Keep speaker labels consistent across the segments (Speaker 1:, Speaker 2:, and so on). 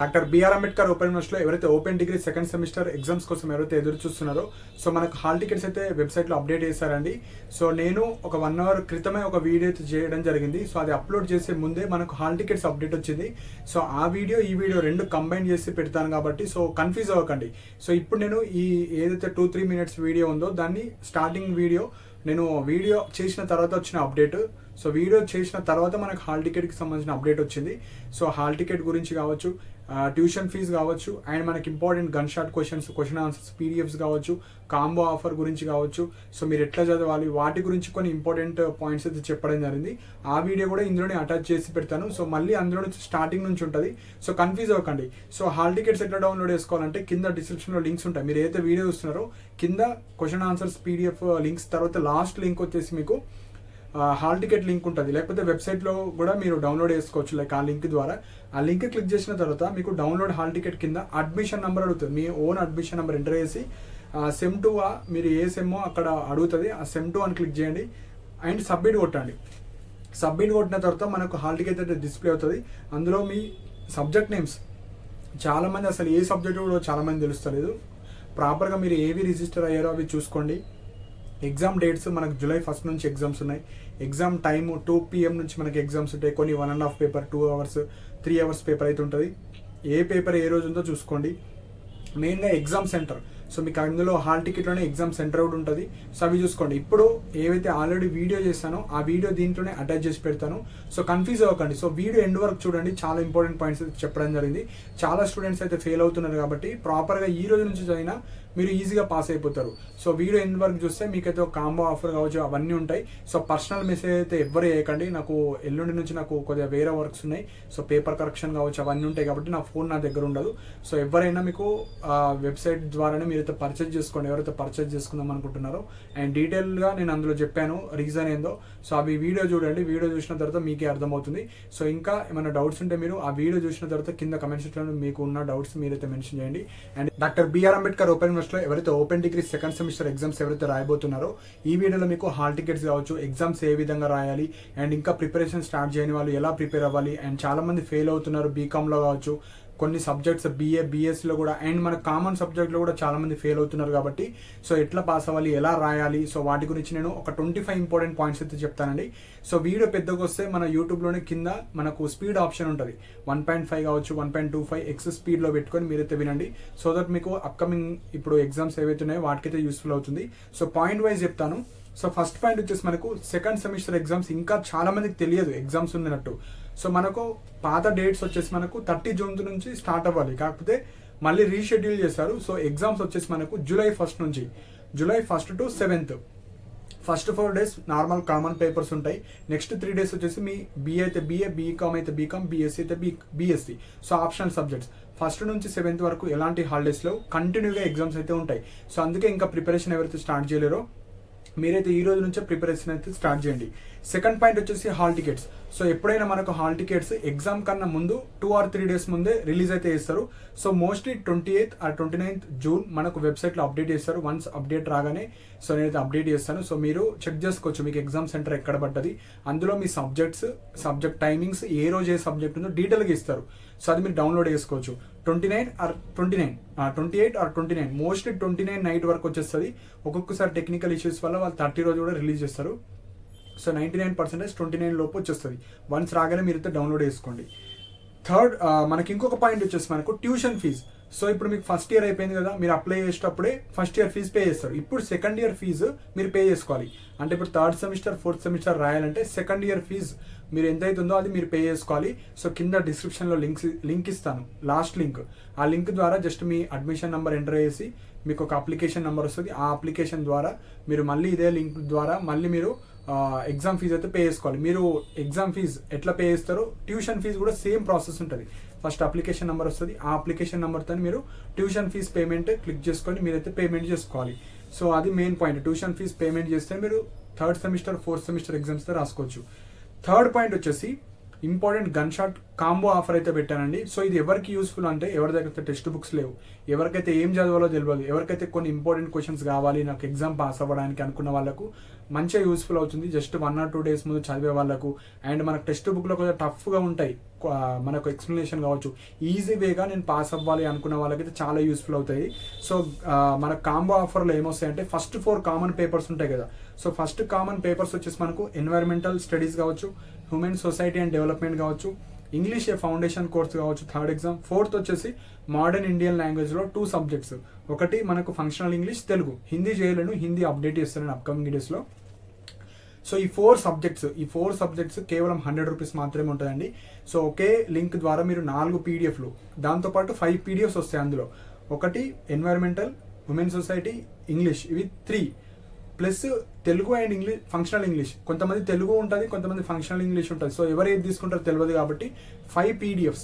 Speaker 1: Doctor BR Ambedkar open యూనివర్సిటీలో ఎవరైతే open degree second semester exams కోసం ఎవరైతే ఎదురు చూస్తున్నారో సో మనకు హాల్ టికెట్స్ అయితే వెబ్సైట్లో అప్డేట్ చేశారండి. సో నేను ఒక 1 అవర్ క్రితమే ఒక వీడియో అయితే చేయడం జరిగింది. సో అది అప్లోడ్ చేసే ముందే మనకు హాల్ టికెట్స్ అప్డేట్ వచ్చింది. సో ఆ వీడియో ఈ వీడియో రెండు కంబైన్ చేసి పెడతాను కాబట్టి సో కన్ఫ్యూజ్ అవ్వకండి. సో ఇప్పుడు నేను ఈ ఏదైతే 2-3 మినిట్స్ వీడియో ఉందో దాన్ని స్టార్టింగ్ వీడియో నేను వీడియో చేసిన తర్వాత వచ్చిన అప్డేట్. సో వీడియో చేసిన తర్వాత మనకు హాల్ టికెట్కి సంబంధించిన అప్డేట్ వచ్చింది. సో హాల్ టికెట్ గురించి కావచ్చు, ట్యూషన్ ఫీజు కావచ్చు, అండ్ మనకి important gun shot question answers PDFs కావచ్చు, కాంబో ఆఫర్ గురించి కావచ్చు, సో మీరు ఎట్లా చదవాలి వాటి గురించి కొన్ని ఇంపార్టెంట్ పాయింట్స్ అయితే చెప్పడం జరిగింది. ఆ వీడియో కూడా ఇందులోనే అటాచ్ చేసి పెడతాను. సో మళ్ళీ అందులో నుంచి స్టార్టింగ్ నుంచి ఉంటుంది. సో కన్ఫ్యూజ్ అవ్వకండి. సో హాల్ టికెట్స్ ఎట్లా డౌన్లోడ్ చేసుకోవాలంటే కింద డిస్క్రిప్షన్లో లింక్స్ ఉంటాయి. మీరు ఏదైతే వీడియో చూస్తున్నారో కింద క్వశ్చన్ ఆన్సర్స్ పీడిఎఫ్ లింక్స్, తర్వాత లాస్ట్ లింక్ వచ్చేసి మీకు హాల్ టికెట్ లింక్ ఉంటుంది. లేకపోతే వెబ్సైట్లో కూడా మీరు డౌన్లోడ్ చేసుకోవచ్చు. లైక్ ఆ లింక్ ద్వారా ఆ లింక్ క్లిక్ చేసిన తర్వాత మీకు డౌన్లోడ్ హాల్ టికెట్ కింద అడ్మిషన్ నెంబర్ అడుగుతుంది. మీ ఓన్ అడ్మిషన్ నెంబర్ ఎంటర్ చేసి సెమ్ 2 మీరు ఏ సెమ్మో అక్కడ అడుగుతుంది. ఆ సెమ్ 2 అని క్లిక్ చేయండి అండ్ సబ్మిట్ కొట్టండి. సబ్మిట్ కొట్టిన తర్వాత మనకు హాల్ టికెట్ అయితే డిస్ప్లే అవుతుంది. అందులో మీ సబ్జెక్ట్ నేమ్స్, చాలామంది అసలు ఏ సబ్జెక్ట్ కూడా చాలామంది తెలుస్తలేదు. ప్రాపర్గా మీరు ఏవి రిజిస్టర్ అయ్యారో అవి చూసుకోండి. ఎగ్జామ్ డేట్స్ మనకు జూలై 1 నుంచి ఎగ్జామ్స్ ఉన్నాయి. ఎగ్జామ్ టైమ్ 2 PM నుంచి మనకి ఎగ్జామ్స్ ఉంటాయి. కొన్ని 1.5 పేపర్, 2 అవర్స్, 3 అవర్స్ పేపర్ అయితే ఉంటుంది. ఏ పేపర్ ఏ రోజు ఉందో చూసుకోండి. మెయిన్గా ఎగ్జామ్ సెంటర్, సో మీకు అందులో హాల్ టికెట్లోనే ఎగ్జామ్ సెంటర్ కూడా ఉంటుంది. సో అవి చూసుకోండి. ఇప్పుడు ఏవైతే ఆల్రెడీ వీడియో చేస్తానో ఆ వీడియో దీంట్లోనే అటాచ్ చేసి పెడతాను. సో కన్ఫ్యూజ్ అవ్వకండి. సో వీడియో ఎండ్ వరకు చూడండి. చాలా ఇంపార్టెంట్ పాయింట్స్ చెప్పడం జరిగింది. చాలా స్టూడెంట్స్ అయితే ఫెయిల్ అవుతున్నారు కాబట్టి ప్రాపర్గా ఈ రోజు నుంచి చదివినా మీరు ఈజీగా పాస్ అయిపోతారు. సో వీడియో ఎండ్ వరకు చూస్తే మీకైతే ఒక కాంబో ఆఫర్ కావచ్చు, అవన్నీ ఉంటాయి. సో పర్సనల్ మెసేజ్ అయితే ఎవ్వరు చేయకండి. నాకు ఎల్లుండి నుంచి నాకు కొద్దిగా వేరే వర్క్స్ ఉన్నాయి. సో పేపర్ కరెక్షన్ కావచ్చు, అవన్నీ ఉంటాయి కాబట్టి నా ఫోన్ నా దగ్గర ఉండదు. సో ఎవరైనా మీకు వెబ్సైట్ ద్వారానే మీరైతే పర్చేజ్ చేసుకోండి, ఎవరైతే పర్చేజ్ చేసుకుందాం అనుకుంటున్నారో. అండ్ డీటెయిల్గా నేను అందులో చెప్పాను రీజన్ ఏందో. సో అవి వీడియో చూడండి. వీడియో చూసిన తర్వాత మీకే అర్థమవుతుంది. సో ఇంకా ఏమైనా డౌట్స్ ఉంటే మీరు ఆ వీడియో చూసిన తర్వాత కింద కమెంట్ సెక్షన్లో మీకు ఉన్న డౌట్స్ మీరైతే మెన్షన్ చేయండి. And doctor BR Ambedkar open యూనివర్సిటీలో ఎవరైతే open degree second semester exams ఎవరైతే రాయబోతున్నారో ఈ వీడియోలో మీకు హాల్ టికెట్స్ కావచ్చు, ఎగ్జామ్స్ ఏ విధంగా రాయాలి, అండ్ ఇంకా ప్రిపరేషన్ స్టార్ట్ చేయని వాళ్ళు ఎలా ప్రిపేర్ అవ్వాలి, అండ్ చాలా మంది ఫెయిల్ అవుతున్నారు బీకామ్లో కావచ్చు, కొన్ని సబ్జెక్ట్స్ BScలో కూడా, అండ్ మన కామన్ సబ్జెక్ట్లో కూడా చాలా మంది ఫెయిల్ అవుతున్నారు కాబట్టి సో ఎట్లా పాస్ అవ్వాలి, ఎలా రాయాలి, సో వాటి గురించి నేను ఒక 25 ఇంపార్టెంట్ పాయింట్స్ అయితే చెప్తానండి. సో వీడియో పెద్దగా వస్తే మన యూట్యూబ్లోనే కింద మనకు స్పీడ్ ఆప్షన్ ఉంటుంది. 1.5 కావచ్చు, 1.25 ఎక్స్ స్పీడ్లో పెట్టుకొని మీరైతే వినండి. సో దట్ మీకు అప్కమింగ్ ఇప్పుడు ఎగ్జామ్స్ ఏవైతే ఉన్నాయో వాటికైతే యూస్ఫుల్ అవుతుంది. సో పాయింట్ వైజ్ చెప్తాను. సో ఫస్ట్ పాయింట్ వచ్చేసి మనకు సెకండ్ సెమిస్టర్ ఎగ్జామ్స్ ఇంకా చాలా మందికి తెలియదు ఎగ్జామ్స్ ఉన్నట్టు. సో మనకు పాత డేట్స్ వచ్చేసి మనకు 30 జూన్ నుంచి స్టార్ట్ అవ్వాలి, కాకపోతే మళ్ళీ రీషెడ్యూల్ చేశారు. సో ఎగ్జామ్స్ వచ్చేసి మనకు జూలై 1 నుంచి, July 1 to 7th, first 4 days normal common papers ఉంటాయి. నెక్స్ట్ 3 days వచ్చేసి మీ BA అయితే BA, బీకామ్ అయితే బీకామ్, BSc అయితే BSc. So optional subjects 1st నుంచి 7th వరకు ఎలాంటి హాలిడేస్లో కంటిన్యూగా ఎగ్జామ్స్ అయితే ఉంటాయి. సో అందుకే ఇంకా ప్రిపరేషన్ ఎవరైతే స్టార్ట్ చేయలేరో మీరైతే ఈ రోజు నుంచే ప్రిపరేషన్ అయితే స్టార్ట్ చేయండి. సెకండ్ పాయింట్ వచ్చేసి హాల్ టికెట్స్. సో ఎప్పుడైనా మనకు హాల్ టికెట్స్ ఎగ్జామ్ కన్నా ముందు 2 or 3 days ముందే రిలీజ్ అయితే చేస్తారు. So mostly 28th or 29th June మనకు వెబ్సైట్లో అప్డేట్ చేస్తారు. వన్స్ అప్డేట్ రాగానే సో నేనైతే అప్డేట్ చేస్తాను. సో మీరు చెక్ చేసుకోవచ్చు మీకు ఎగ్జామ్ సెంటర్ ఎక్కడ పడ్డది, అందులో మీ సబ్జెక్ట్ టైమింగ్స్, ఏ రోజు ఏ సబ్జెక్ట్ ఉందో డీటెయిల్గా ఇస్తారు. సో అది మీరు డౌన్లోడ్ చేసుకోవచ్చు. 28 or 29 మోస్ట్లీ 29 నైట్ వరకు వచ్చేస్తుంది. ఒక్కొక్కసారి టెక్నికల్ ఇష్యూస్ వల్ల వాళ్ళు 30 రోజు కూడా రిలీజ్ చేస్తారు. సో 99% 29 లోపు వచ్చేస్తుంది. వన్స్ రాగానే మీరైతే డౌన్లోడ్ చేసుకోండి. థర్డ్ మనకి ఇంకొక పాయింట్ వచ్చేసి మనకు ట్యూషన్ ఫీజు. సో ఇప్పుడు మీకు ఫస్ట్ ఇయర్ అయిపోయింది కదా, మీరు అప్లై చేసేటప్పుడే ఫస్ట్ ఇయర్ ఫీజు పే చేస్తారు. ఇప్పుడు సెకండ్ ఇయర్ ఫీజు మీరు పే చేసుకోవాలి. అంటే ఇప్పుడు 3rd సెమిస్టర్ 4th సెమిస్టర్ రాయాలంటే సెకండ్ ఇయర్ ఫీజు మీరు ఎంతైతే ఉందో అది మీరు పే చేసుకోవాలి. సో కింద డిస్క్రిప్షన్లో లింక్ ఇస్తాను, లాస్ట్ లింక్. ఆ లింక్ ద్వారా జస్ట్ మీ అడ్మిషన్ నెంబర్ ఎంటర్ చేసి మీకు ఒక అప్లికేషన్ నెంబర్ వస్తుంది. ఆ అప్లికేషన్ ద్వారా మీరు మళ్ళీ ఇదే లింక్ ద్వారా మళ్ళీ మీరు ఎగ్జామ్ ఫీజు అయితే పే చేసుకోవాలి. మీరు ఎగ్జామ్ ఫీజు ఎట్లా పే చేస్తారో ట్యూషన్ ఫీజు కూడా సేమ్ ప్రాసెస్ ఉంటుంది. ఫస్ట్ అప్లికేషన్ నెంబర్ వస్తుంది. ఆ అప్లికేషన్ నెంబర్తో మీరు ట్యూషన్ ఫీజు పేమెంట్ క్లిక్ చేసుకొని మీరైతే పేమెంట్ చేసుకోవాలి. సో అది main point. Tuition fees payment చేస్తే మీరు 3rd semester 4th semester exams రాసుకోవచ్చు. థర్డ్ పాయింట్ వచ్చేసి important gun shot combo offer అయితే పెట్టానండి. సో ఇది ఎవరికి యూస్ఫుల్ అంటే ఎవరి దగ్గర టెక్స్ట్ బుక్స్ లేవు, ఎవరికైతే ఏం చదవాలో తెలియదు, ఎవరికైతే కొన్ని ఇంపార్టెంట్ క్వశ్చన్స్ కావాలి నాకు ఎగ్జామ్ పాస్ అవ్వడానికి అనుకున్న వాళ్ళకు మంచిగా యూస్ఫుల్ అవుతుంది. జస్ట్ 1 or 2 days ముందు చదివే వాళ్ళకు, అండ్ మనకు టెక్స్ట్ బుక్లో కొంచెం టఫ్గా ఉంటాయి మనకు ఎక్స్ప్లెనేషన్ కావచ్చు, ఈజీ వేగా నేను పాస్ అవ్వాలి అనుకున్న వాళ్ళకైతే చాలా యూస్ఫుల్ అవుతాయి. సో మన కాంబో ఆఫర్లో ఏమొస్తాయంటే ఫస్ట్ 4 కామన్ పేపర్స్ ఉంటాయి కదా. సో ఫస్ట్ కామన్ పేపర్స్ వచ్చేసి మనకు ఎన్వైరన్మెంటల్ స్టడీస్ కావచ్చు, హ్యూమన్ సొసైటీ అండ్ డెవలప్మెంట్ కావచ్చు, ఇంగ్లీష్ ఫౌండేషన్ కోర్స్ కావచ్చు, థర్డ్ ఎగ్జామ్. ఫోర్త్ వచ్చేసి మోడర్న్ ఇండియన్ లాంగ్వేజ్లో 2 subjects. ఒకటి మనకు ఫంక్షనల్ ఇంగ్లీష్, తెలుగు. హిందీ చేయలేను, హిందీ అప్డేట్ చేస్తాను అప్కమింగ్ వీడియోస్లో. సో ఈ 4 subjects కేవలం 100 రూపీస్ మాత్రమే ఉంటుందండి. సో ఒకే లింక్ ద్వారా మీరు 4 PDFలు, దాంతోపాటు 5 PDFs వస్తాయి. అందులో ఒకటి ఎన్వైరన్మెంటల్, ఉమెన్ సొసైటీ, ఇంగ్లీష్, ఇవి 3 plus Telugu and English, functional English. కొంతమంది తెలుగు ఉంటుంది, కొంతమంది ఫంక్షనల్ ఇంగ్లీష్ ఉంటుంది. సో ఎవరు ఏది తీసుకుంటారో తెలియదు కాబట్టి 5 PDFs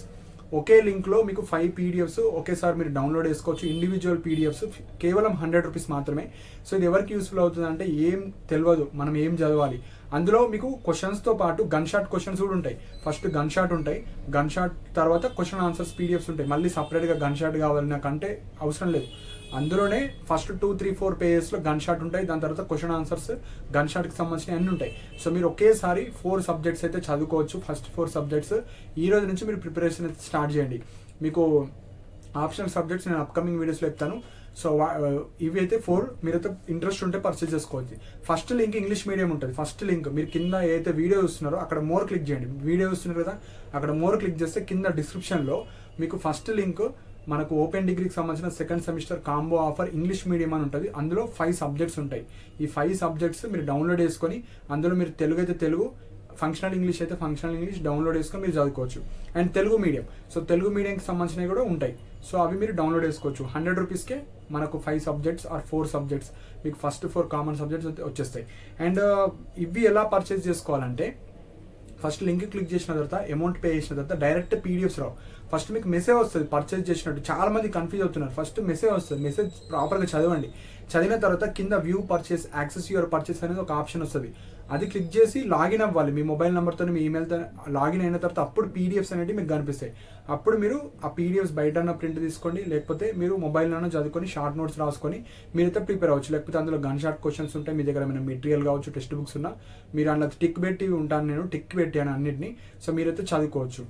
Speaker 1: ఒకే లింక్లో మీకు 5 PDFs ఒకేసారి మీరు డౌన్లోడ్ చేసుకోవచ్చు. ఇండివిజువల్ PDFs కేవలం 100 రూపీస్ మాత్రమే. సో ఇది ఎవరికి యూస్ఫుల్ అవుతుంది అంటే ఏం తెలియదు మనం ఏం చదవాలి, అందులో మీకు క్వశ్చన్స్తో పాటు గన్ షాట్ క్వశ్చన్స్ కూడా ఉంటాయి. ఫస్ట్ గన్ షాట్ ఉంటాయి, గన్ షాట్ తర్వాత క్వశ్చన్ ఆన్సర్స్ PDFs ఉంటాయి. మళ్ళీ సపరేట్గా గన్ షాట్ కావాలి నాకంటే అవసరం లేదు. అందులోనే ఫస్ట్ 2, 3, 4 పేజెస్లో గన్ షాట్ ఉంటాయి, దాని తర్వాత క్వశ్చన్ ఆన్సర్స్ గన్ షాట్కి సంబంధించిన అన్నీ ఉంటాయి. సో మీరు ఒకేసారి 4 subjects అయితే చదువుకోవచ్చు. ఫస్ట్ 4 subjects ఈ రోజు నుంచి మీరు ప్రిపరేషన్ అయితే స్టార్ట్ చేయండి. మీకు ఆప్షనల్ సబ్జెక్ట్స్ నేను అప్కమింగ్ వీడియోస్లో చెప్తాను. సో ఇవి అయితే 4 మీరైతే ఇంట్రెస్ట్ ఉంటే పర్చేజ్ చేసుకోవచ్చు. ఫస్ట్ లింక్ ఇంగ్లీష్ మీడియం ఉంటుంది. ఫస్ట్ లింక్ మీరు కింద ఏదైతే వీడియో చూస్తున్నారో అక్కడ మోర్ క్లిక్ చేయండి. వీడియో చూస్తున్నారు కదా, అక్కడ మోర్ క్లిక్ చేస్తే కింద డిస్క్రిప్షన్లో మీకు ఫస్ట్ లింక్ మనకు ఓపెన్ డిగ్రీకి సంబంధించిన second semester combo offer English medium అని ఉంటుంది. అందులో 5 subjects ఉంటాయి. ఈ 5 subjects మీరు డౌన్లోడ్ చేసుకొని అందులో మీరు తెలుగు అయితే తెలుగు, ఫంక్షనల్ ఇంగ్లీష్ అయితే ఫంక్షనల్ ఇంగ్లీష్ డౌన్లోడ్ చేసుకొని మీరు చదువుకోవచ్చు. And Telugu medium, so Telugu మీడియంకి సంబంధించినవి కూడా ఉంటాయి. సో అవి మీరు డౌన్లోడ్ చేసుకోవచ్చు. 100 రూపీస్కే మనకు 5 subjects ఆర్ 4 subjects మీకు ఫస్ట్ 4 కామన్ సబ్జెక్ట్స్ వచ్చేస్తాయి. అండ్ ఇవి ఎలా పర్చేస్ చేసుకోవాలంటే ఫస్ట్ లింక్ క్లిక్ చేసిన తర్వాత అమౌంట్ పే చేసిన తర్వాత డైరెక్ట్ PDFs రావు. ఫస్ట్ మీకు మెసేజ్ వస్తుంది పర్చేజ్ చేసినట్టు. చాలా మంది కన్ఫ్యూజ్ అవుతున్నారు. ఫస్ట్ మెసేజ్ వస్తుంది, మెసేజ్ ప్రాపర్గా చదవండి. చదివిన తర్వాత కింద view purchase, access your purchase అనేది ఒక ఆప్షన్ వస్తుంది. అది క్లిక్ చేసి లాగిన్ అవ్వాలి. మీ మొబైల్ నెంబర్తో మీ ఈమెయిల్తో లాగిన్ అయిన తర్వాత అప్పుడు PDFs అనేవి మీకు కనిపిస్తాయి. అప్పుడు మీరు ఆ PDFs బయట ప్రింట్ తీసుకోండి, లేకపోతే మీరు మొబైల్లోనే చదువుకొని షార్ట్ నోట్స్ రాసుకొని మీరైతే ప్రిపేర్ అవ్వచ్చు. లేకపోతే అందులో గన్ షాట్ క్వశ్చన్స్ ఉంటాయి. మీ దగ్గర ఏమైనా మెటీరియల్ కావచ్చు, టెక్స్ట్ బుక్స్ ఉన్నా మీరు అందులో టిక్ పెట్టి ఉంటాను, నేను టిక్ పెట్టాను అన్నింటినీ. సో మీరైతే చదువుకోవచ్చు.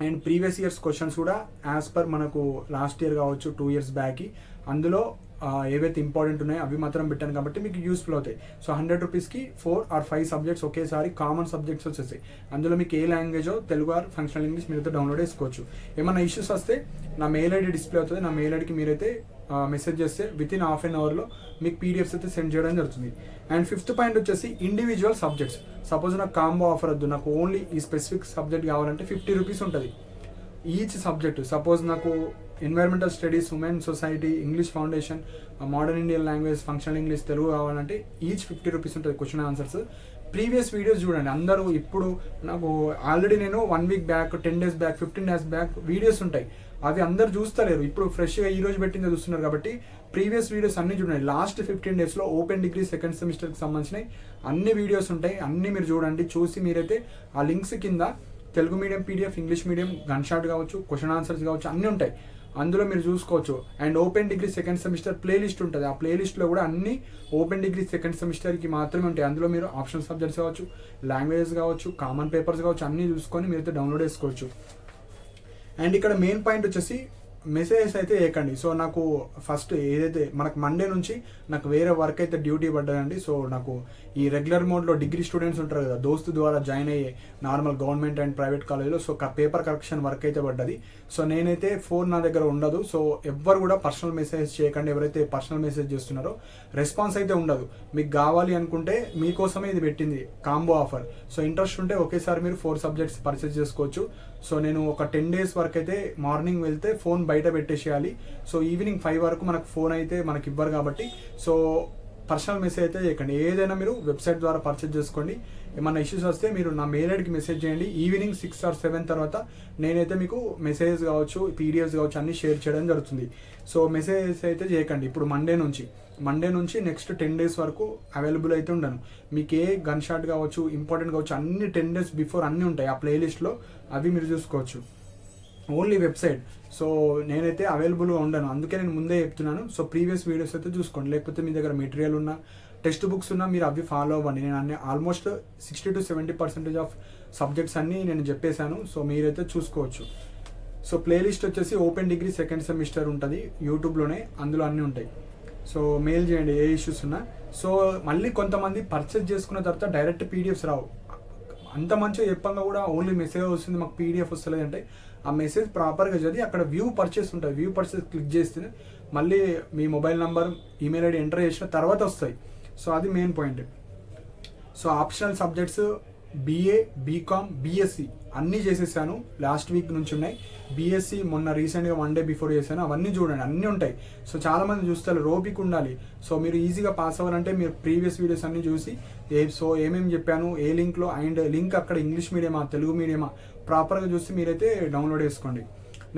Speaker 1: అండ్ ప్రీవియస్ ఇయర్స్ క్వశ్చన్స్ కూడా యాజ్ పర్ మనకు లాస్ట్ ఇయర్ కావచ్చు 2 years బ్యాక్ అందులో ఏవైతే ఇంపార్టెంట్ ఉన్నాయో అవి మాత్రం పెట్టాను కాబట్టి మీకు యూస్ఫుల్ అవుతాయి. సో 100 రూపీస్కి 4 or 5 subjects ఒకేసారి కామన్ సబ్జెక్ట్స్ వచ్చేస్తాయి. అందులో మీకు ఏ లాంగ్వేజో తెలుగు ఆర్ ఫంక్షనల్ ఇంగ్లీష్ మీరైతే డౌన్లోడ్ చేసుకోవచ్చు. ఏమైనా ఇష్యూస్ వస్తే నా మెయిల్ ఐడి డిస్ప్లే అవుతుంది. నా మెయిల్ ఐడికి మీరైతే మెసేజ్ చేస్తే వితిన్ ½ an hourలో మీకు PDFs అయితే సెండ్ చేయడం జరుగుతుంది. అండ్ 5th పాయింట్ వచ్చేసి ఇండివిజువల్ సబ్జెక్ట్స్. సపోజ్ నాకు కాంబో ఆఫర్ వద్దు, నాకు ఓన్లీ ఈ స్పెసిఫిక్ సబ్జెక్ట్ కావాలంటే 50 రూపీస్ ఉంటుంది ఈచ్ సబ్జెక్ట్. సపోజ్ నాకు environmental studies, women society, English foundation, modern Indian language, functional English, Telugu కావాలంటే ఈచ్ 50 రూపీస్ ఉంటుంది క్వశ్చన్ ఆన్సర్స్. ప్రీవియస్ వీడియోస్ చూడండి. అందరూ ఇప్పుడు నాకు ఆల్రెడీ నేను 1 week back, 10 days back, 15 days back videos ఉంటాయి. అవి అందరు చూస్తలేరు. ఇప్పుడు ఫ్రెష్గా ఈ రోజు పెట్టిందే చూస్తున్నారు కాబట్టి ప్రీవియస్ వీడియోస్ అన్ని చూడండి. లాస్ట్ 15 daysలో ఓపెన్ డిగ్రీ సెకండ్ సెమిస్టర్కి సంబంధించిన అన్ని వీడియోస్ ఉంటాయి. అన్ని మీరు చూడండి. చూసి మీరైతే ఆ లింక్స్ కింద Telugu medium PDF, English medium, gun shot కావచ్చు, క్వశ్చన్ ఆన్సర్స్ కావచ్చు, అన్నీ ఉంటాయి. అందులో మీరు చూసుకోవచ్చు. And open degree second semester playlist ఉంటుంది. ఆ ప్లేలిస్ట్లో కూడా అన్ని ఓపెన్ డిగ్రీ సెకండ్ సెమిస్టర్కి మాత్రమే ఉంటాయి. అందులో మీరు ఆప్షనల్ సబ్జెక్ట్స్ కావచ్చు, లాంగ్వేజెస్ కావచ్చు, కామన్ పేపర్స్ కావచ్చు, అన్నీ చూసుకొని మీరైతే డౌన్లోడ్ చేసుకోవచ్చు. అండ్ ఇక్కడ మెయిన్ పాయింట్ వచ్చేసి మెసేజెస్ అయితే వేయకండి. సో నాకు ఫస్ట్ ఏదైతే మనకు మండే నుంచి నాకు వేరే వర్క్ అయితే డ్యూటీ పడ్డదండి. సో నాకు ఈ రెగ్యులర్ మోడ్లో డిగ్రీ స్టూడెంట్స్ ఉంటారు కదా, దోస్తు ద్వారా జాయిన్ అయ్యే నార్మల్ గవర్నమెంట్ అండ్ ప్రైవేట్ కాలేజ్లో సో పేపర్ కరెక్షన్ వర్క్ అయితే పడ్డది. సో నేనైతే ఫోన్ నా దగ్గర ఉండదు. సో ఎవ్వరు కూడా పర్సనల్ మెసేజ్ చేయకండి. ఎవరైతే పర్సనల్ మెసేజ్ చేస్తున్నారో రెస్పాన్స్ అయితే ఉండదు. మీకు కావాలి అనుకుంటే మీకోసమే ఇది పెట్టింది కాంబో ఆఫర్. సో ఇంట్రెస్ట్ ఉంటే ఒకేసారి మీరు 4 subjects పర్చేజ్ చేసుకోవచ్చు. సో నేను ఒక 10 days వరకు అయితే మార్నింగ్ వెళ్తే ఫోన్ బయట పెట్టేసేయాలి. సో ఈవినింగ్ 5 వరకు మనకు ఫోన్ అయితే మనకి ఇవ్వరు కాబట్టి సో పర్సనల్ మెసేజ్ అయితే చేయకండి. ఏదైనా మీరు వెబ్సైట్ ద్వారా పర్చేజ్ చేసుకోండి. ఏమన్నా ఇష్యూస్ వస్తే మీరు నా మెయిల్ ఐడికి మెసేజ్ చేయండి. ఈవినింగ్ 6 or 7 తర్వాత నేనైతే మీకు మెసేజ్ కావచ్చు, PDFs కావచ్చు అన్నీ షేర్ చేయడం జరుగుతుంది. సో మెసేజెస్ అయితే చేయకండి ఇప్పుడు మండే నుంచి. మండే నుంచి నెక్స్ట్ 10 days వరకు అవైలబుల్ అయితే ఉండను. మీకు ఏ గన్ షాట్ కావచ్చు, ఇంపార్టెంట్ కావచ్చు, అన్ని 10 days బిఫోర్ అన్నీ ఉంటాయి ఆ ప్లేలిస్ట్లో, అవి మీరు చూసుకోవచ్చు. Only website. సో నేనైతే అవైలబుల్గా ఉండను, అందుకే నేను ముందే చెప్తున్నాను. సో ప్రీవియస్ వీడియోస్ అయితే చూసుకోండి, లేకపోతే మీ దగ్గర మెటీరియల్ ఉన్నా, టెక్స్ట్ బుక్స్ ఉన్నా మీరు అవి ఫాలో అవ్వండి. నేను అన్ని ఆల్మోస్ట్ 60 to 70% ఆఫ్ సబ్జెక్ట్స్ అన్నీ నేను చెప్పేశాను. సో మీరైతే చూసుకోవచ్చు. సో ప్లేలిస్ట్ వచ్చేసి ఓపెన్ డిగ్రీ సెకండ్ సెమిస్టర్ ఉంటుంది యూట్యూబ్లోనే, అందులో అన్నీ ఉంటాయి. సో మెయిల్ చేయండి ఏ ఇష్యూస్ ఉన్నా. సో మళ్ళీ కొంతమంది పర్చేస్ చేసుకున్న తర్వాత డైరెక్ట్ పీడిఎఫ్స్ రావు. అంత మంచిగా చెప్పంగా కూడా ఓన్లీ మెసేజ్ వస్తుంది, మాకు పీడిఎఫ్ వస్తలేదు అంటే ఆ మెసేజ్ ప్రాపర్గా చదివి అక్కడ వ్యూ పర్చేస్ ఉంటుంది, వ్యూ పర్చేస్ క్లిక్ చేస్తే మళ్ళీ మీ mobile number, email ID enter చేసిన తర్వాత వస్తాయి. సో అది main point. So optional subjects BA, BCom, BSc అన్నీ చేసేసాను, లాస్ట్ వీక్ నుంచి ఉన్నాయి. బీఎస్సీ మొన్న రీసెంట్గా 1 day బిఫోర్ చేశాను, అవన్నీ చూడండి, అన్నీ ఉంటాయి. సో చాలామంది చూస్తారు, రోపిక్ ఉండాలి. సో మీరు ఈజీగా పాస్ అవ్వాలంటే మీరు ప్రీవియస్ వీడియోస్ అన్నీ చూసి సో ఏమేమి చెప్పాను, ఏ లింక్లో, అండ్ లింక్ అక్కడ ఇంగ్లీష్ మీడియమా తెలుగు మీడియమా ప్రాపర్గా చూసి మీరైతే డౌన్లోడ్ చేసుకోండి.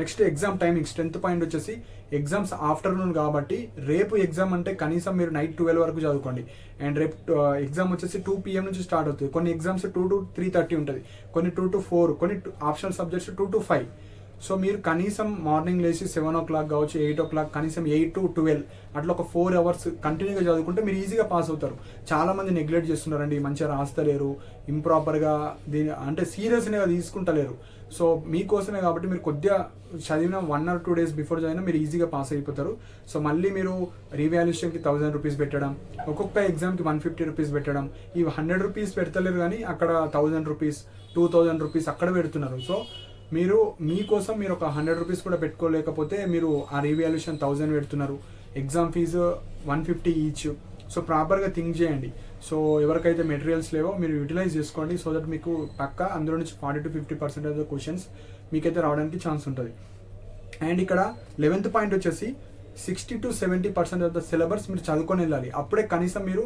Speaker 1: Next exam timings 10th point వచ్చేసి ఎగ్జామ్స్ ఆఫ్టర్నూన్ కాబట్టి రేపు ఎగ్జామ్ అంటే కనీసం మీరు నైట్ 12 వరకు చదువుకోండి. అండ్ రేపు ఎగ్జామ్ వచ్చేసి 2 PM నుంచి స్టార్ట్ అవుతుంది. కొన్ని ఎగ్జామ్స్ 2 to 3:30 ఉంటుంది, కొన్ని 2 to 4, కొన్ని ఆప్షనల్ సబ్జెక్ట్స్ 2 to 5. సో మీరు కనీసం మార్నింగ్ లేచి 7 o'clock కావచ్చు, 8 o'clock, కనీసం 8 to 12 అట్లా ఒక 4 hours కంటిన్యూగా చదువుకుంటే మీరు ఈజీగా పాస్ అవుతారు. చాలామంది నెగ్లెక్ట్ చేస్తున్నారండి, మంచిగా రాస్తలేరు, ఇంప్రాపర్గా దీని అంటే సీరియస్గా తీసుకుంటలేరు. సో మీకోసమే కాబట్టి మీరు కొద్దిగా చదివిన 1 or 2 days బిఫోర్ చదివినా మీరు ఈజీగా పాస్ అయిపోతారు. సో మళ్ళీ మీరు రీవాల్యుయేషన్కి 1000 rupees పెట్టడం, ఒక్కొక్క ఎగ్జామ్కి 150 rupees పెట్టడం, ఈ 100 rupees పెడతలేరు కానీ అక్కడ 1000 rupees, 2000 rupees అక్కడ పెడుతున్నారు. సో మీరు మీకోసం మీరు ఒక 100 rupees కూడా పెట్టుకోలేకపోతే మీరు ఆ రీవాల్యుయేషన్ 1000 పెడుతున్నారు, ఎగ్జామ్ ఫీజు 150 ఈచ్. సో ప్రాపర్గా థింక్ చేయండి. సో ఎవరికైతే మెటీరియల్స్ లేవో మీరు యూటిలైజ్ చేసుకోండి, సో దట్ మీకు పక్కా అందులో నుంచి 40 to 50% ఆఫ్ ద క్వశ్చన్స్ మీకైతే రావడానికి ఛాన్స్ ఉంటుంది. అండ్ ఇక్కడ 11th పాయింట్ వచ్చేసి 60 to 70% ఆఫ్ ద సిలబస్ మీరు చదువుకొని వెళ్ళాలి. అప్పుడే కనీసం మీరు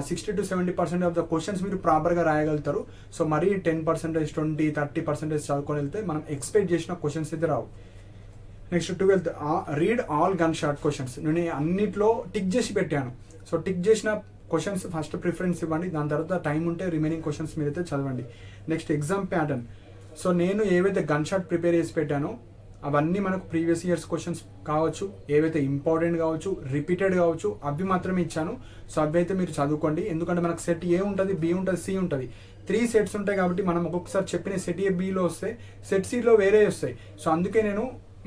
Speaker 1: 60 to 70% ఆఫ్ ద క్వశ్చన్స్ మీరు ప్రాపర్గా రాయగలుగుతారు. సో మరీ 10%, 20, 30% చదువుకొని వెళ్తే మనం ఎక్స్పెక్ట్ చేసిన క్వశ్చన్స్ అయితే రావు. Next 12th read all gun shot questions. నేను అన్నిట్లో టిక్ చేసి పెట్టాను. సో టిక్ చేసిన క్వశ్చన్స్ ఫస్ట్ ప్రిఫరెన్స్ ఇవ్వండి, దాని తర్వాత టైం ఉంటే రిమైనింగ్ క్వశ్చన్స్ మీరైతే చదవండి. Next exam pattern. సో నేను ఏవైతే గన్ షాట్ ప్రిపేర్ చేసి పెట్టానో అవన్నీ మనకు ప్రీవియస్ ఇయర్స్ క్వశ్చన్స్ కావచ్చు, ఏవైతే ఇంపార్టెంట్ కావచ్చు, రిపీటెడ్ కావచ్చు, అవి మాత్రమే ఇచ్చాను. సో అవి అయితే మీరు చదువుకోండి, ఎందుకంటే మనకు సెట్ ఏ ఉంటుంది, బి ఉంటుంది, సి ఉంటుంది, 3 sets ఉంటాయి. కాబట్టి మనం ఒక్కొక్కసారి చెప్పిన సెట్ ఏ బిలో వస్తాయి, సెట్ సిలో వేరే వస్తాయి. సో అందుకే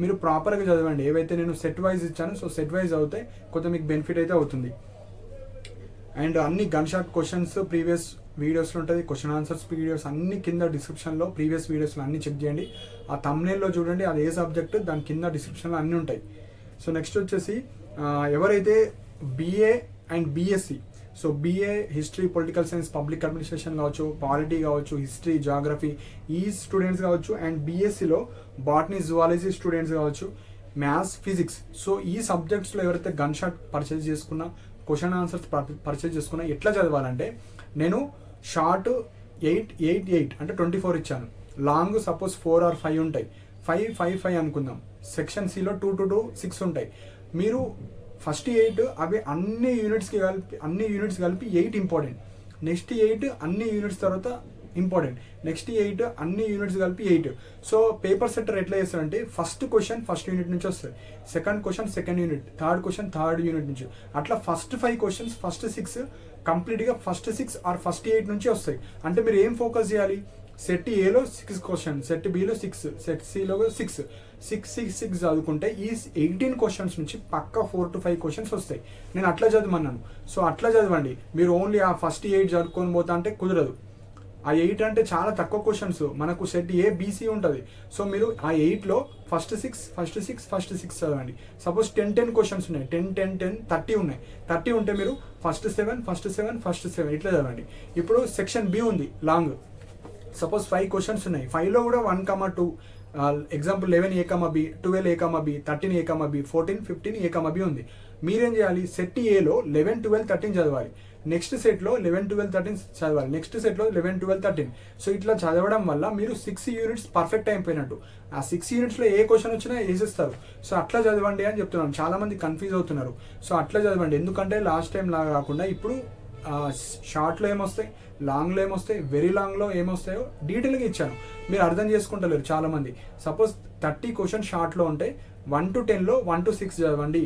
Speaker 1: మీరు ప్రాపర్గా చదవండి. ఏవైతే నేను సెట్ వైజ్ ఇచ్చాను, సో సెట్ వైజ్ అవుతాయి, కొంత మీకు బెనిఫిట్ అయితే అవుతుంది. అండ్ అన్ని గన్ షాట్ క్వశ్చన్స్ ప్రీవియస్ వీడియోస్లో ఉంటుంది, క్వశ్చన్ ఆన్సర్స్ వీడియోస్ అన్ని కింద డిస్క్రిప్షన్లో ప్రీవియస్ వీడియోస్లో అన్ని చెక్ చేయండి. ఆ థంబ్నెయిల్లో చూడండి, అది ఏ సబ్జెక్ట్, దాని కింద డిస్క్రిప్షన్లో అన్నీ ఉంటాయి. సో నెక్స్ట్ వచ్చేసి ఎవరైతే BA and BSc, so BA history, political science, public administration కావచ్చు, పాలిటీ కావచ్చు, హిస్టరీ, జాగ్రఫీ ఈ స్టూడెంట్స్ కావచ్చు, అండ్ బీఎస్సీలో బాటనీ, జువాలజీ స్టూడెంట్స్ కావచ్చు, మ్యాథ్స్, ఫిజిక్స్. సో ఈ సబ్జెక్ట్స్లో ఎవరైతే గన్ షాట్ పర్చేజ్ చేసుకున్నా, క్వశ్చన్ ఆన్సర్స్ పర్చేజ్ చేసుకున్నా, ఎట్లా చదవాలంటే నేను షార్ట్ 8 అంటే 24 ఇచ్చాను, లాంగ్ సపోజ్ 4 or 5 ఉంటాయి, 5 అనుకుందాం. సెక్షన్ సిలో 2 to 6 ఉంటాయి. మీరు ఫస్ట్ 8 అవి అన్ని యూనిట్స్ కలిపి 8 ఇంపార్టెంట్, నెక్స్ట్ 8 అన్ని యూనిట్స్ తర్వాత ఇంపార్టెంట్, నెక్స్ట్ 8 అన్ని యూనిట్స్ కలిపి 8. సో పేపర్ సెట్టర్ ఎట్లా చేస్తారంటే ఫస్ట్ క్వశ్చన్ ఫస్ట్ యూనిట్ నుంచి వస్తుంది, second question second unit, third question third unit నుంచి, అట్లా ఫస్ట్ 5 questions ఫస్ట్ 6 కంప్లీట్గా ఫస్ట్ 6 or ఫస్ట్ 8 నుంచి వస్తాయి. అంటే మీరు ఏం ఫోకస్ చేయాలి, సెట్ ఏలో 6 questions, సెట్ బిలో 6, సెట్ సిలో 6 చదువుకుంటే ఈ 18 questions నుంచి పక్కా 4 to 5 questions వస్తాయి. నేను అట్లా చదవమన్నాను. సో అట్లా చదవండి. మీరు ఓన్లీ ఆ ఫస్ట్ 8 చదువుకొని పోతా అంటే కుదరదు. ఆ 8 అంటే చాలా తక్కువ క్వశ్చన్స్, మనకు సెట్ ఏ బీసీ ఉంటుంది. సో మీరు ఆ 8లో ఫస్ట్ 6 చదవండి. సపోజ్ 10 questions ఉన్నాయి, 10 30 ఉన్నాయి. 30 ఉంటే మీరు ఫస్ట్ 7 ఇట్లా చదవండి. ఇప్పుడు సెక్షన్ బి ఉంది లాంగ్, సపోజ్ 5 questions ఉన్నాయి, 5లో కూడా 1, 2 example 11A, 12A, 13A, 14, 15A ఉంది. మీరేం చేయాలి, సెట్ ఏలో 11, 12, 13 చదవాలి, నెక్స్ట్ సెట్లో 11, 12, 13 చదవాలి, నెక్స్ట్ సెట్లో 11, 12, 13. సో ఇట్లా చదవడం వల్ల మీరు 6 యూనిట్స్ పర్ఫెక్ట్ అయిపోయినట్టు. ఆ 6 యూనిట్స్లో ఏ క్వశ్చన్ వచ్చినా వేసేస్తారు. సో అట్లా చదవండి అని చెప్తున్నాను. చాలామంది కన్ఫ్యూజ్ అవుతున్నారు. సో అట్లా చదవండి, ఎందుకంటే లాస్ట్ టైం లాగా కాకుండా ఇప్పుడు షార్ట్లో ఏమొస్తాయి, లాంగ్లో ఏమొస్తాయి, వెరీ లాంగ్లో ఏమొస్తాయో డీటెయిల్గా ఇచ్చాను. మీరు అర్థం చేసుకుంటలేరు చాలామంది. సపోజ్ 30 క్వశ్చన్ షార్ట్లో ఉంటే 1 to 10లో 1 to 6 చదవండి,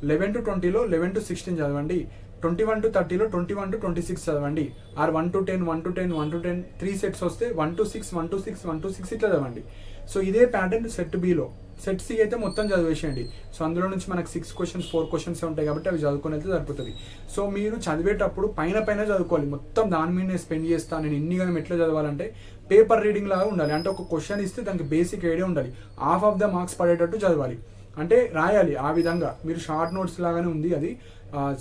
Speaker 1: 11 to 20లో 11 to 16 చదవండి, 21 to 30లో 21 to 26 చదవండి, are 1 to 10, 1 to 10, 1 to 10 3 sets వస్తే 1 to 6, 1 to 6, 1 to 6 ఇట్లా చదవండి. సో ఇదే pattern set below. Set C అయితే మొత్తం చదివేసేయండి. సో అందులో నుంచి మనకు 6 క్వశ్చన్స్ 4 క్వశ్చన్స్ ఉంటాయి కాబట్టి అవి చదువుకొని అయితే సరిపోతుంది. సో మీరు చదివేటప్పుడు పైన చదువుకోవాలి, మొత్తం దాని మీద స్పెండ్ చేస్తాను నేను ఇన్ని కానీ ఎట్లా చదవాలంటే పేపర్ రీడింగ్ లాగా ఉండాలి. అంటే ఒక క్వశ్చన్ ఇస్తే దానికి బేసిక్ ఐడియా ఉండాలి, హాఫ్ ఆఫ్ ద మార్క్స్ పడేటట్టు చదవాలి, అంటే రాయాలి ఆ విధంగా. మీరు షార్ట్ నోట్స్ లాగానే ఉంది అది,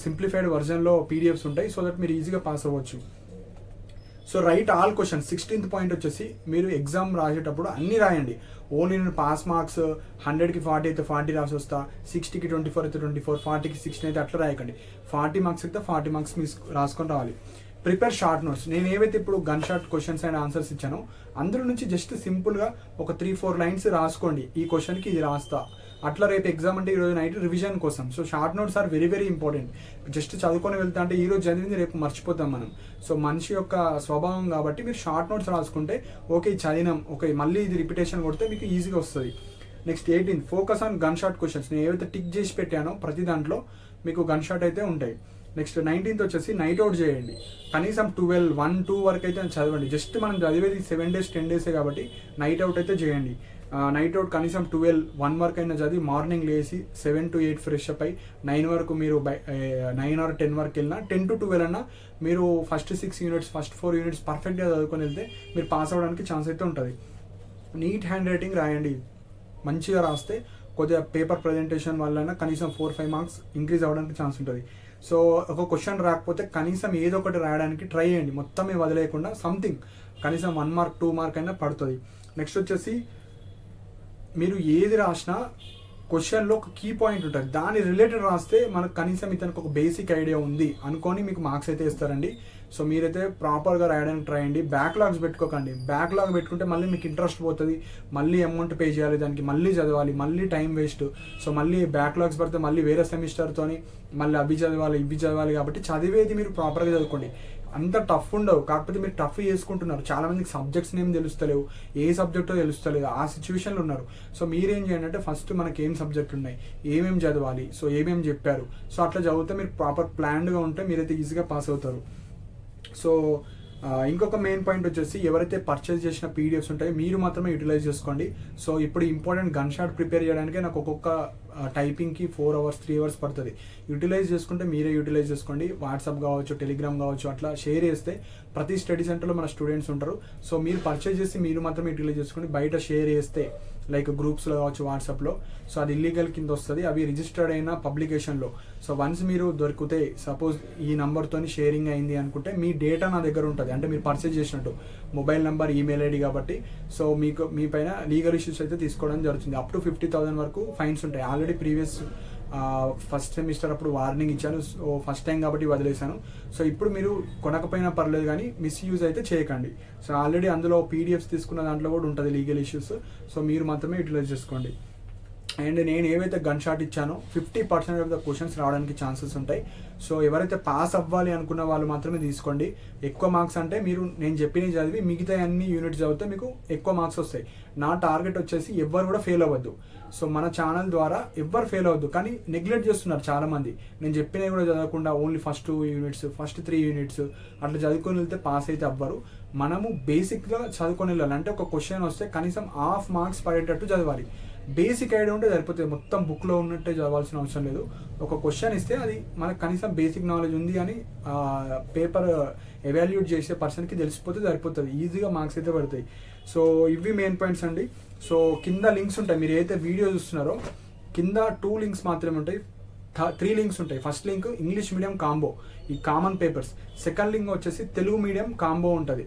Speaker 1: సింప్లిఫైడ్ వర్జన్లో పీడిఎఫ్స్ ఉంటాయి, సో దట్ మీరు ఈజీగా పాస్ అవ్వచ్చు. So right all questions. 16th point వచ్చేసి మీరు ఎగ్జామ్ రాసేటప్పుడు అన్ని రాయండి. ఓన్లీ నేను పాస్ మార్క్స్ 100కి 40 అయితే 40 రాసి వస్తా, 60కి 24 అయితే 24, 40కి 16 అయితే అట్లా రాయకండి. 40 మార్క్స్ అయితే 40 మార్క్స్ మీరు రాసుకొని రావాలి. Prepare short notes. నేను ఏవైతే ఇప్పుడు gun shot questions and answers ఇచ్చానో అందులో నుంచి జస్ట్ సింపుల్గా ఒక 3-4 లైన్స్ రాసుకోండి, ఈ క్వశ్చన్కి ఇది రాస్తా, అట్లా రేపు ఎగ్జామ్ అంటే ఈరోజు నైట్ రివిజన్ కోసం. So short notes are very very important. Just చదువుకొని వెళ్తా అంటే ఈరోజు చదివింది రేపు మర్చిపోతాం మనం. సో మనిషి యొక్క స్వభావం కాబట్టి మీరు షార్ట్ నోట్స్ రాసుకుంటే ఓకే చదివినాం, ఓకే మళ్ళీ ఇది రిపిటేషన్ కొడితే మీకు ఈజీగా వస్తుంది. Next 18 focus on gun shot questions. నేను ఏవైతే టిక్ చేసి పెట్టానో ప్రతి దాంట్లో మీకు గన్ షాట్ అయితే ఉంటాయి. నెక్స్ట్ 19th వచ్చేసి నైట్ అవుట్ చేయండి. కనీసం 12, 1, 2 వరకు అయితే చదవండి. జస్ట్ మనం చదివేది 7 days 10 days కాబట్టి నైట్ అవుట్ అయితే చేయండి. నైట్ అవుట్ కనీసం 12, 1 వరకు అయినా చదివి మార్నింగ్ లేసి 7 to 8 ఫ్రెష్ అప్ అయి 9 వరకు మీరు 9 or 10 వరకు వెళ్ళినా 10 to 12 అన్నా మీరు ఫస్ట్ 6 యూనిట్స్ ఫస్ట్ 4 యూనిట్స్ పర్ఫెక్ట్గా చదువుకొని వెళ్తే మీరు పాస్ అవ్వడానికి ఛాన్స్ అయితే ఉంటుంది. నీట్ హ్యాండ్ రైటింగ్ రాయండి, మంచిగా రాస్తే కొద్దిగా పేపర్ ప్రజెంటేషన్ వల్ల కనీసం 4-5 మార్క్స్ ఇంక్రీజ్ అవ్వడానికి ఛాన్స్ ఉంటుంది. సో ఒక క్వశ్చన్ రాకపోతే కనీసం ఏదో ఒకటి రాయడానికి ట్రై చేయండి, మొత్తమే వదిలేయకుండా సంథింగ్ కనీసం 1 mark 2 mark అయినా పడుతుంది. నెక్స్ట్ వచ్చేసి మీరు ఏది రాసినా క్వశ్చన్లో ఒక కీ పాయింట్ ఉంటుంది, దాని రిలేటెడ్ రాస్తే మనకు కనీసం ఇతనికి ఒక బేసిక్ ఐడియా ఉంది అనుకొని మీకు మార్క్స్ అయితే ఇస్తారండి. సో మీరైతే ప్రాపర్గా రాయడానికి ట్రై చేయండి. బ్యాక్లాగ్స్ పెట్టుకోకండి. బ్యాక్లాగ్ పెట్టుకుంటే మళ్ళీ మీకు ఇంట్రెస్ట్ పోతుంది, మళ్ళీ అమౌంట్ పే చేయాలి దానికి, మళ్ళీ చదవాలి, మళ్ళీ టైం వేస్ట్. సో మళ్ళీ బ్యాక్లాగ్స్ పడితే మళ్ళీ వేరే సెమిస్టర్తోని మళ్ళీ అవి చదవాలి ఇవి చదవాలి. కాబట్టి చదివేది మీరు ప్రాపర్గా చదువుకోండి. అంత టఫ్ ఉండవు, కాకపోతే మీరు టఫ్ చేసుకుంటున్నారు. చాలామందికి సబ్జెక్ట్స్ ఏం తెలుస్తలేవు, ఏ సబ్జెక్టో తెలుస్తలేదు, ఆ సిచ్యువేషన్లో ఉన్నారు. సో మీరేం చేయండి అంటే ఫస్ట్ మనకి ఏం సబ్జెక్ట్ ఉన్నాయి, ఏమేమి చదవాలి, సో ఏమేమి చెప్పారు, సో అట్లా చదివితే మీరు ప్రాపర్ ప్లాన్డ్గా ఉంటే మీరైతే ఈజీగా పాస్ అవుతారు. సో ఇంకొక మెయిన్ పాయింట్ వచ్చేసి ఎవరైతే పర్చేస్ చేసిన పీడిఎఫ్స్ ఉంటాయో మీరు మాత్రమే యూటిలైజ్ చేసుకోండి. సో ఇప్పుడు ఇంపార్టెంట్ గన్ షాట్ ప్రిపేర్ చేయడానికి నాకు ఒక్కొక్క టైపింగ్కి 4 hours 3 hours పడుతుంది. యూటిలైజ్ చేసుకుంటే మీరే యూటిలైజ్ చేసుకోండి. వాట్సాప్ కావచ్చు, టెలిగ్రామ్ కావచ్చు, అట్లా షేర్ చేస్తే ప్రతి స్టడీ సెంటర్లో మన స్టూడెంట్స్ ఉంటారు. సో మీరు పర్చేస్ చేసి మీరు మాత్రమే యూటిలైజ్ చేసుకోండి. బయట షేర్ చేస్తే లైక్ గ్రూప్స్లో కావచ్చు, వాట్సాప్లో, సో అది ఇల్లీగల్ కింద వస్తుంది. అవి రిజిస్టర్డ్ అయిన పబ్లికేషన్లో. సో వన్స్ మీరు దొరికితే సపోజ్ ఈ నెంబర్తో షేరింగ్ అయింది అనుకుంటే మీ డేటా నా దగ్గర ఉంటుంది, అంటే మీరు పర్చేజ్ చేసినట్టు మొబైల్ నెంబర్, ఈమెయిల్ ఐడి కాబట్టి సో మీకు మీ పైన లీగల్ ఇష్యూస్ అయితే తీసుకోవడం జరుగుతుంది. అప్ టు 50,000 వరకు ఫైన్స్ ఉంటాయి. ఆల్రెడీ ప్రీవియస్ ఫస్ట్ సెమిస్టర్ అప్పుడు వార్నింగ్ ఇచ్చాను. సో ఫస్ట్ టైం కాబట్టి వదిలేశాను. సో ఇప్పుడు మీరు కొనకపోయినా పర్లేదు కానీ మిస్యూజ్ అయితే చేయకండి. సో ఆల్రెడీ అందులో పీడిఎఫ్స్ తీసుకున్న దాంట్లో కూడా ఉంటుంది లీగల్ ఇష్యూస్. సో మీరు మాత్రమే యూటిలైజ్ చేసుకోండి. అండ్ నేను ఏవైతే గన్ షాట్ ఇచ్చానో 50% ఆఫ్ ద క్వశ్చన్స్ రావడానికి ఛాన్సెస్ ఉంటాయి. సో ఎవరైతే పాస్ అవ్వాలి అనుకున్న వాళ్ళు మాత్రమే తీసుకోండి. ఎక్కువ మార్క్స్ అంటే మీరు నేను చెప్పినవి చదివి మిగతా అన్ని యూనిట్స్ చదివితే మీకు ఎక్కువ మార్క్స్ వస్తాయి. నా టార్గెట్ వచ్చేసి ఎవ్వరు కూడా ఫెయిల్ అవ్వద్దు. సో మన ఛానల్ ద్వారా ఎవ్వరు ఫెయిల్ అవ్వద్దు, కానీ నెగ్లెక్ట్ చేస్తున్నారు చాలామంది. నేను చెప్పినవి కూడా చదవకుండా only first 2 units first 3 units అట్లా చదువుకొని వెళ్తే పాస్ అయితే అవ్వరు. మనము బేసిక్గా చదువుకొని వెళ్ళాలి. అంటే ఒక క్వశ్చన్ వస్తే కనీసం 1/2 marks పడేటట్టు చదవాలి. బేసిక్ ఐడియా ఉంటే సరిపోతుంది, మొత్తం బుక్లో ఉన్నట్టే చదవాల్సిన అవసరం లేదు. ఒక క్వశ్చన్ ఇస్తే అది మనకు కనీసం బేసిక్ నాలెడ్జ్ ఉంది అని పేపర్ ఎవాల్యూట్ చేసే పర్సన్కి తెలిసిపోతే సరిపోతుంది, ఈజీగా మార్క్స్ అయితే పడతాయి. సో ఇవి మెయిన్ పాయింట్స్ అండి. సో కింద లింక్స్ ఉంటాయి, మీరు ఏదైతే వీడియో చూస్తున్నారో కింద 2 links మాత్రమే ఉంటాయి, 3 links ఉంటాయి. First link English medium combo, ఈ కామన్ పేపర్స్. సెకండ్ లింక్ వచ్చేసి తెలుగు మీడియం కాంబో ఉంటుంది.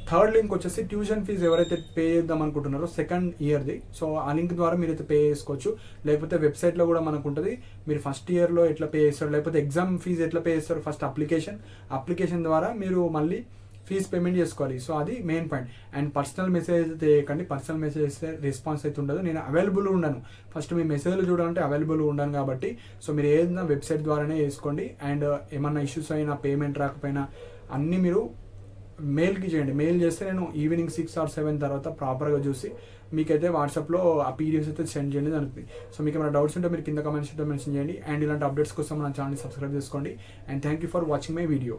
Speaker 1: థర్డ్ లింక్ వచ్చేసి ట్యూషన్ ఫీజు ఎవరైతే పే చేద్దాం అనుకుంటున్నారో సెకండ్ ఇయర్ది, సో ఆ లింక్ ద్వారా మీరైతే పే చేసుకోవచ్చు. లేకపోతే వెబ్సైట్లో కూడా మనకు ఉంటుంది, మీరు ఫస్ట్ ఇయర్లో ఎట్లా పే చేస్తారు, లేకపోతే ఎగ్జామ్ ఫీజు ఎట్లా పే చేస్తారు, ఫస్ట్ అప్లికేషన్ ద్వారా మీరు మళ్ళీ ఫీజు పేమెంట్ చేసుకోవాలి. సో అది main point. And personal message అయితే చేయకండి, పర్సనల్ మెసేజ్ అయితే రెస్పాన్స్ అయితే ఉండదు. నేను అవైలబుల్ ఉండను, ఫస్ట్ మీ మెసేజ్లు చూడాలంటే అవైలబుల్ ఉండను కాబట్టి సో మీరు ఏదైనా వెబ్సైట్ ద్వారానే చేసుకోండి. అండ్ ఏమన్నా ఇష్యూస్ అయినా, పేమెంట్ రాకపోయినా అన్నీ మీరు మెయిల్కి చేయండి. మెయిల్ చేస్తే నేను ఈవినింగ్ 6 or 7 తర్వాత ప్రాపర్గా చూసి మీకైతే వాట్సాప్లో ఆ పీడిఎఫ్స్ అయితే సెండ్ చేయండి జరుగుతుంది. సో మీకు ఏమైనా డౌట్స్ ఉంటే మీరు కింద కమెంట్స్లో మెన్షన్ చేయండి. అండ్ ఇలాంటి అప్డేట్స్ కోసం మన ఛానల్ని సబ్స్క్రైబ్ చేసుకోండి. And thank you for watching my video.